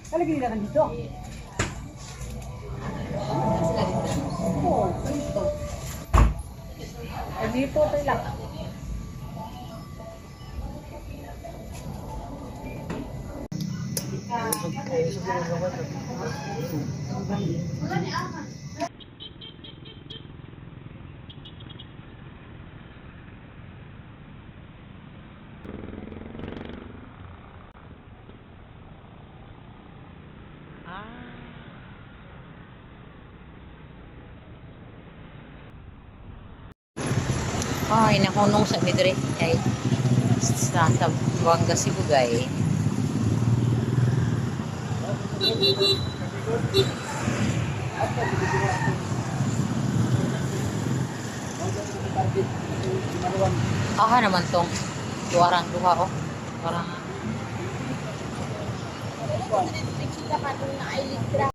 Kalagay na dito. Oo, dito. Ay, dito tayo lang. Ay, nakunong sa midre. Ay, sa Buanga, Sibugay. Aha naman tong luarang duha, oh. Parang